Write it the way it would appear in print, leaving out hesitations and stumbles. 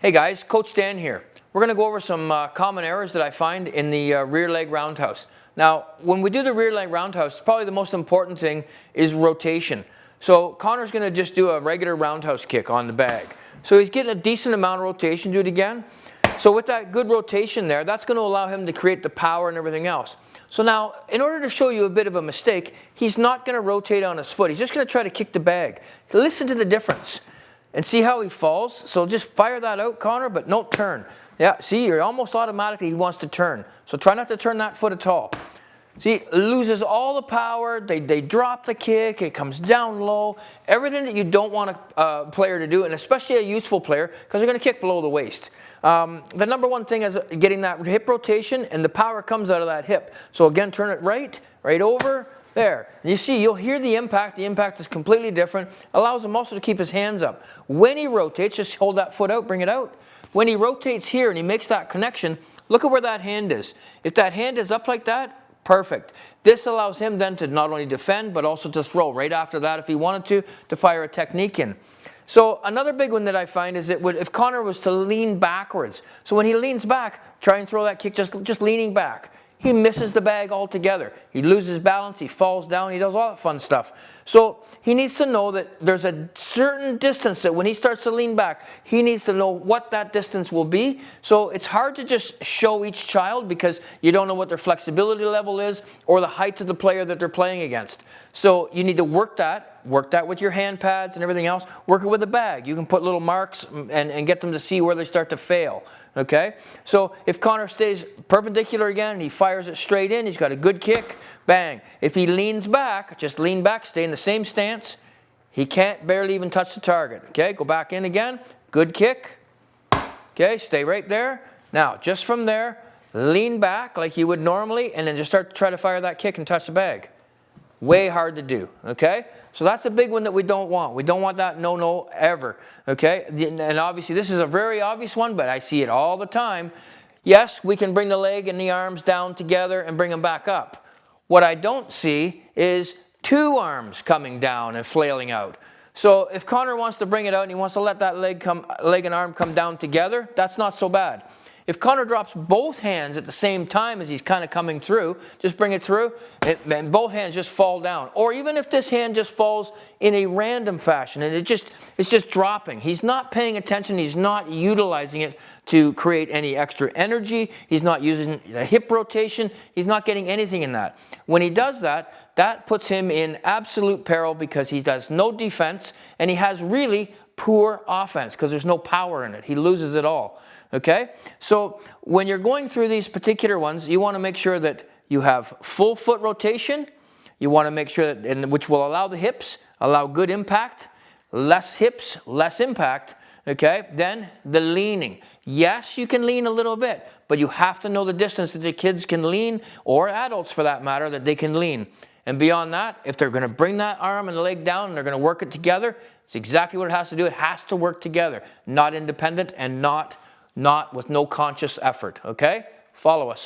Hey guys, Coach Dan here. We're going to go over some common errors that I find in the rear leg roundhouse. Now, when we do the rear leg roundhouse, probably the most important thing is rotation. So Connor's going to just do a regular roundhouse kick on the bag. So he's getting a decent amount of rotation. Do it again. So with that good rotation there, that's going to allow him to create the power and everything else. So now, in order to show you a bit of a mistake, he's not going to rotate on his foot. He's just going to try to kick the bag. Listen to the difference. And see how he falls? So just fire that out, Connor, but don't turn. Yeah, see, you're almost automatically, he wants to turn. So try not to turn that foot at all. See, loses all the power, they drop the kick, it comes down low. Everything that you don't want a player to do, and especially a youthful player, because they're going to kick below the waist. The number one thing is getting that hip rotation, and the power comes out of that hip. So again, turn it right over. There. And you see, you'll hear the impact. The impact is completely different. Allows him also to keep his hands up. When he rotates, just hold that foot out, bring it out. When he rotates here and he makes that connection, look at where that hand is. If that hand is up like that, perfect. This allows him then to not only defend, but also to throw right after that if he wanted to fire a technique in. So another big one that I find is that if Connor was to lean backwards, so when he leans back, try and throw that kick just leaning back. He misses the bag altogether. He loses balance, he falls down, he does all that fun stuff. So he needs to know that there's a certain distance that when he starts to lean back, he needs to know what that distance will be. So it's hard to just show each child because you don't know what their flexibility level is or the height of the player that they're playing against. So you need to work that with your hand pads and everything else. Work it with a bag. You can put little marks and get them to see where they start to fail. Okay? So if Connor stays perpendicular again and he fires it straight in, he's got a good kick, bang. If he leans back, just lean back, stay in the same stance, he can't barely even touch the target. Okay? Go back in again, good kick. Okay? Stay right there. Now, just from there, lean back like you would normally and then just start to try to fire that kick and touch the bag. Way hard to do, okay? So that's a big one that we don't want. We don't want that no ever, okay? And obviously this is a very obvious one, but I see it all the time. Yes, we can bring the leg and the arms down together and bring them back up. What I don't see is two arms coming down and flailing out. So if Connor wants to bring it out and he wants to let that leg and arm come down together, that's not so bad. If Connor drops both hands at the same time as he's kind of coming through, just bring it through, and both hands just fall down. Or even if this hand just falls in a random fashion and it's just dropping. He's not paying attention. He's not utilizing it to create any extra energy. He's not using a hip rotation. He's not getting anything in that. When he does that, that puts him in absolute peril because he does no defense and he has really poor offense because there's no power in it. He loses it all. Okay, so when you're going through these particular ones, you want to make sure that you have full foot rotation. You want to make sure that, which will allow the hips, allow good impact, less hips, less impact. Okay, then the leaning. Yes, you can lean a little bit, but you have to know the distance that the kids can lean, or adults for that matter, that they can lean. And beyond that, if they're going to bring that arm and the leg down and they're going to work it together, it's exactly what it has to do. It has to work together, not independent and not with no conscious effort, okay? Follow us.